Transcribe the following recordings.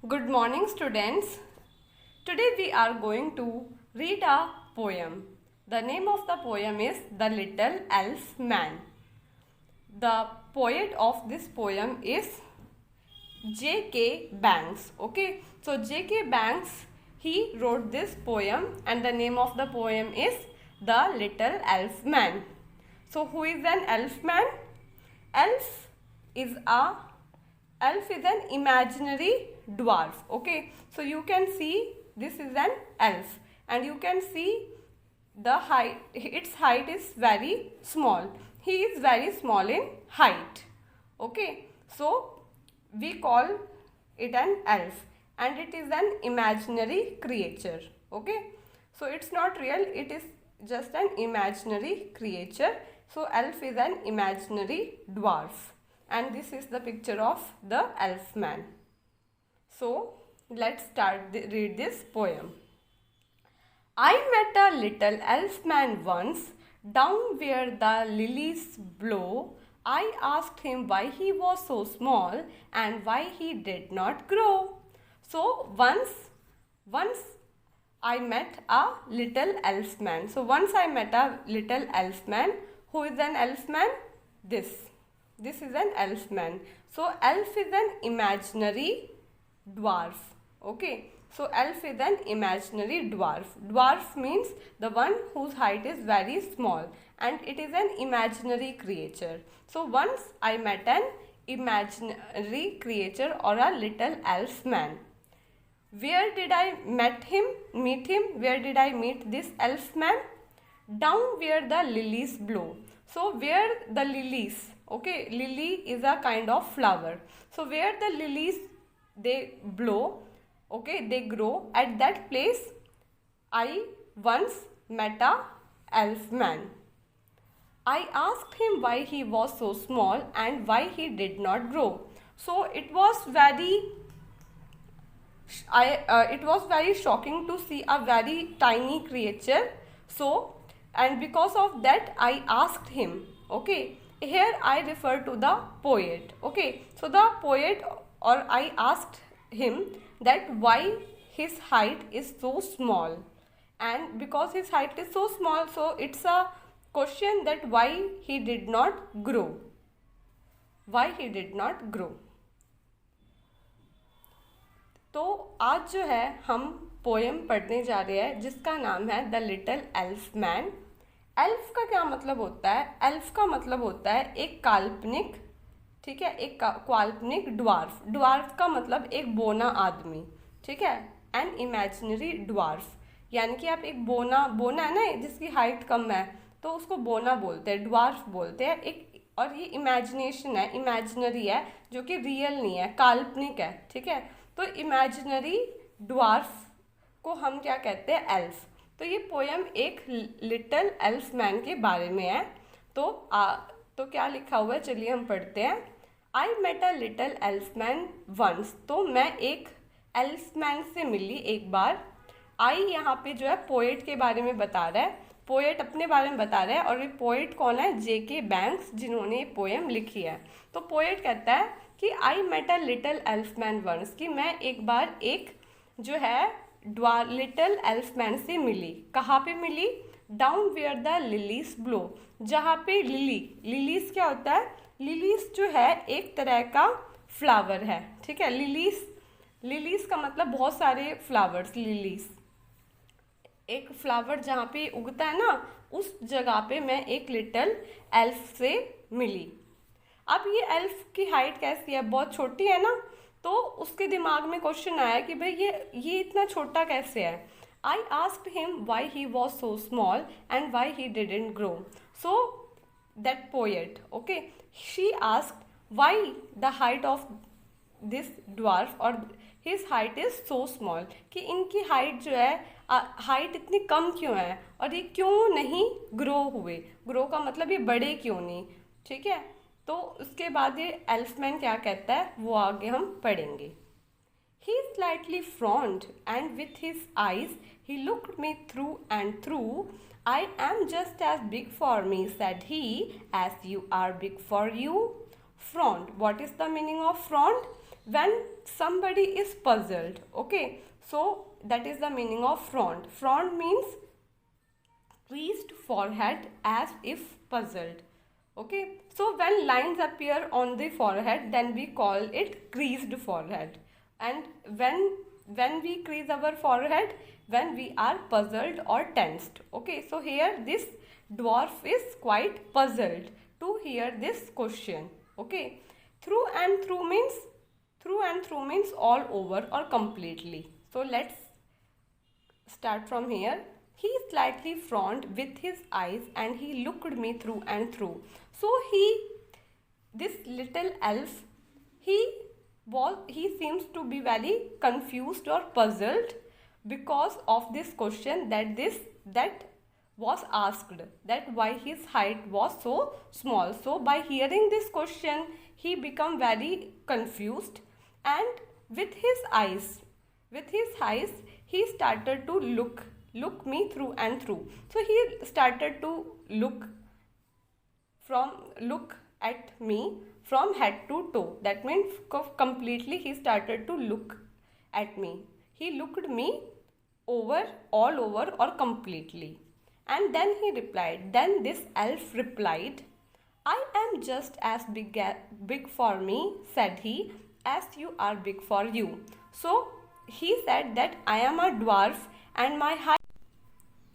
Good morning, students. Today we are going to read a poem. The name of the poem is The Little Elf Man. The poet of this poem is J.K. Banks. Okay, so J.K. Banks, he wrote this poem and the name of the poem is The Little Elf Man. So who is an elf man? Elf is a Elf is an imaginary dwarf. Okay, so you can see this is an elf and you can see the height, its height is very small. He is very small in height. Okay, so we call it an elf and it is an imaginary creature. Okay, so it's not real, it is just an imaginary creature. So elf is an imaginary dwarf. And this is the picture of the elf man. So let's read this poem. I met a little elf man once, down where the lilies blow. I asked him why he was so small and why he did not grow. So once I met a little elf man. So once I met a little elf man. Who is an elf man? This is an elf man. So elf is an imaginary dwarf. Okay, so elf is an imaginary dwarf. Dwarf means the one whose height is very small and it is an imaginary creature. So once I met an imaginary creature or a little elf man. Where did I meet him? Where did I meet this elf man? Down where the lilies blow. So where the lilies, okay, lily is a kind of flower. So where the lilies they blow, okay, they grow, at that place I once met a elf man. I asked him why he was so small and why he did not grow. So it was very shocking to see a very tiny creature. So and because of that I asked him. Okay, here I refer to the poet. Okay, so the poet or I asked him that why his height is so small, and because his height is so small, so it's a question that why he did not grow. तो आज जो है हम poem पढ़ने जा रहे हैं जिसका नाम है the little elf man. Elf का क्या मतलब होता है? एल्फ का मतलब होता है एक काल्पनिक, ठीक है, एक काल्पनिक ड्वार्फ। ड्वार्फ का मतलब एक बोना आदमी, ठीक है, एन इमेजिनरी ड्वार्फ, यानी कि आप एक बोना है ना जिसकी हाइट कम है तो उसको बोना बोलते हैं, ड्वार्फ बोलते हैं। एक और ये इमेजिनेशन है, इमेजिनरी है, जो कि रियल नहीं है, काल्पनिक है, ठीक है। तो इमेजिनरी ड्वार्फ को हम क्या कहते हैं? एल्फ। तो ये पोयम एक लिटिल एल्फ मैन के बारे में है। तो क्या लिखा हुआ है, चलिए हम पढ़ते हैं। I met a little elf man once, तो मैं एक एल्फ मैन से मिली एक बार। आई यहाँ पे जो है पोएट के बारे में बता रहा है, पोएट अपने बारे में बता रहा है। और ये पोएट कौन है? जेके बैंक्स, जिन्होंने ये पोएम लिखी है। तो पोएट कहता है कि I met a little elf man once, कि मैं एक बार एक जो है लिटिल एल्फ मैन से मिली। कहाँ पे मिली? Down where the lilies blow, जहाँ पे लिलीज क्या होता है? लिलीज जो है एक तरह का फ्लावर है, ठीक है। लिलीज का मतलब बहुत सारे फ्लावर्स। लिलीज एक फ्लावर जहाँ पे उगता है ना, उस जगह पे मैं एक लिटिल एल्फ से मिली। अब ये एल्फ की हाइट कैसी है? बहुत छोटी है ना। तो उसके दिमाग में क्वेश्चन आया कि भाई ये इतना छोटा कैसे है। I asked him why he was so small and why he didn't grow. So that poet, okay, she asked why the height of this dwarf और his height is so small, कि इनकी हाइट जो है, height इतनी कम क्यों है और ये क्यों नहीं ग्रो हुए। ग्रो का मतलब ये बड़े क्यों नहीं, ठीक है। तो उसके बाद ये एल्फमैन क्या कहता है वो आगे हम पढ़ेंगे। He slightly frowned and with his eyes he looked me through and through. I am just as big for me, said he, as you are big for you. Frowned. What is the meaning of frowned? when somebody is puzzled. Okay, so that is the meaning of front. Front means creased forehead, as if puzzled. Okay, so when lines appear on the forehead, then we call it creased forehead. And when we crease our forehead, when we are puzzled or tensed. Okay, so here this dwarf is quite puzzled to hear this question. Okay, through and through means all over or completely. So let's start from here. He slightly frowned with his eyes and he looked me through and through. So this little elf, he seems to be very confused or puzzled because of this question that was asked, that why his height was so small. So by hearing this question, he become very confused, and with his eyes he started to look me through and through. So he started to look at me from head to toe. That means completely he started to look at me. He looked me all over or completely. And then this elf replied, I am just as big for me, said he, as you are big for you. So he said that I am a dwarf and my height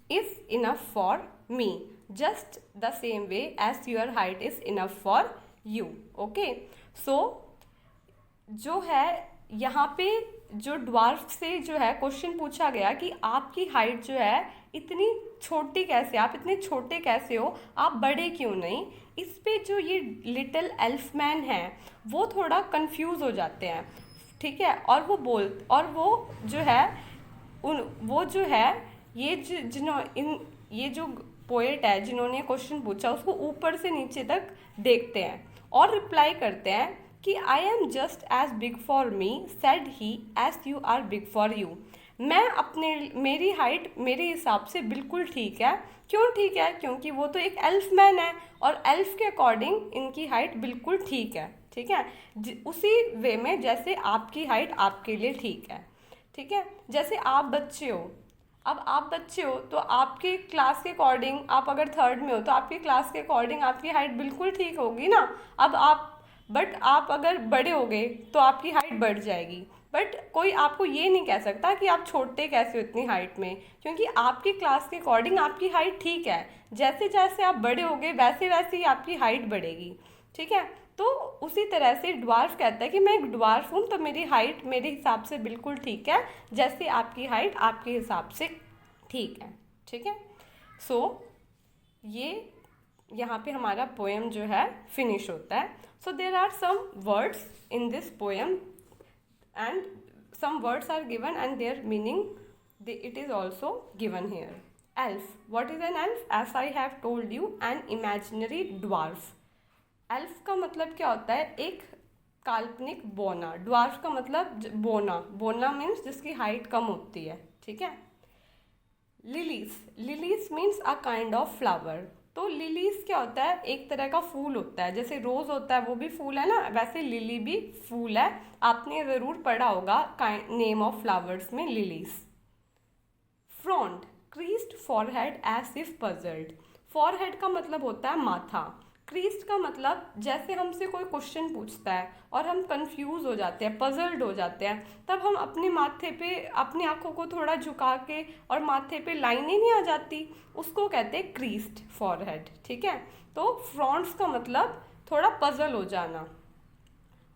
is enough for me, just the same way as your height is enough for you. Okay, so जो है यहाँ पे जो dwarf से जो है question पूछा गया कि आपकी हाइट जो है इतनी छोटी कैसे, आप इतने छोटे कैसे हो, आप बड़े क्यों नहीं। इस पे जो ये लिटिल एल्फ मैन है वो थोड़ा कंफ्यूज हो जाते हैं, ठीक है। और वो जो है ये जो पोएट है जिन्होंने क्वेश्चन पूछा उसको ऊपर से नीचे तक देखते हैं और रिप्लाई करते हैं कि I am just as big for me, said he, as you are big for you. मेरी हाइट मेरे हिसाब से बिल्कुल ठीक है। क्यों ठीक है? क्योंकि वो तो एक एल्फ मैन है और एल्फ के अकॉर्डिंग इनकी हाइट बिल्कुल ठीक है, ठीक है। उसी वे में जैसे आपकी हाइट आपके लिए ठीक है, ठीक है। जैसे आप बच्चे हो, अब आप बच्चे हो तो आपके क्लास के अकॉर्डिंग, आप अगर थर्ड में हो तो आपकी क्लास के अकॉर्डिंग आपकी हाइट बिल्कुल ठीक होगी ना। बट आप अगर बड़े हो गए तो आपकी हाइट बढ़ जाएगी। बट कोई आपको ये नहीं कह सकता कि आप छोटे कैसे हो इतनी हाइट में, क्योंकि आपकी क्लास के अकॉर्डिंग आपकी हाइट ठीक है। जैसे जैसे आप बड़े होगे वैसे वैसे ही आपकी हाइट बढ़ेगी, ठीक है। तो उसी तरह से ड्वार्फ कहता है कि मैं एक ड्वार्फ हूँ तो मेरी हाइट मेरे हिसाब से बिल्कुल ठीक है, जैसे आपकी हाइट आपके हिसाब से ठीक है, ठीक है। सो ये यहाँ पे हमारा पोएम जो है फिनिश होता है। So there are some words in this poem and some words are given and their meaning it is also given here. Elf. What is an elf? As I have told you, an imaginary dwarf. Elf का मतलब क्या होता है? एक काल्पनिक बोना। Dwarf का मतलब बोना। बोना मीन्स जिसकी हाइट कम होती है, ठीक है। Lilies. Lilies means a kind of flower. तो लिलीज क्या होता है? एक तरह का फूल होता है। जैसे रोज होता है वो भी फूल है ना, वैसे लिली भी फूल है। आपने ज़रूर पढ़ा होगा नेम ऑफ फ्लावर्स में lilies. Front, creased forehead as if puzzled. Forehead का मतलब होता है माथा। क्रीस्ड का मतलब जैसे हमसे कोई क्वेश्चन पूछता है और हम कंफ्यूज हो जाते हैं, पजल्ड हो जाते हैं, तब हम अपने माथे पे अपनी आंखों को थोड़ा झुका के और माथे पे लाइनें नहीं आ जाती, उसको कहते हैं क्रीस्ड फॉरहेड, ठीक है। तो फ्रॉन्ट्स का मतलब थोड़ा पजल हो जाना।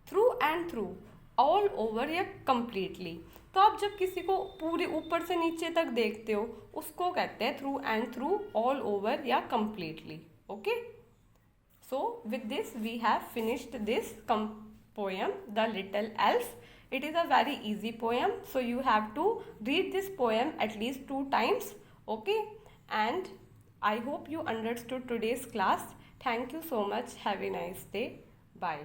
Through and through, all over या कंप्लीटली। तो आप जब किसी को पूरे ऊपर से नीचे तक देखते हो उसको कहते हैं through and through, all over या completely. Okay, so with this we have finished this poem, The Little Elf. It is a very easy poem, so you have to read this poem at least 2 times. Okay, and I hope you understood today's class. Thank you so much. Have a nice day. Bye.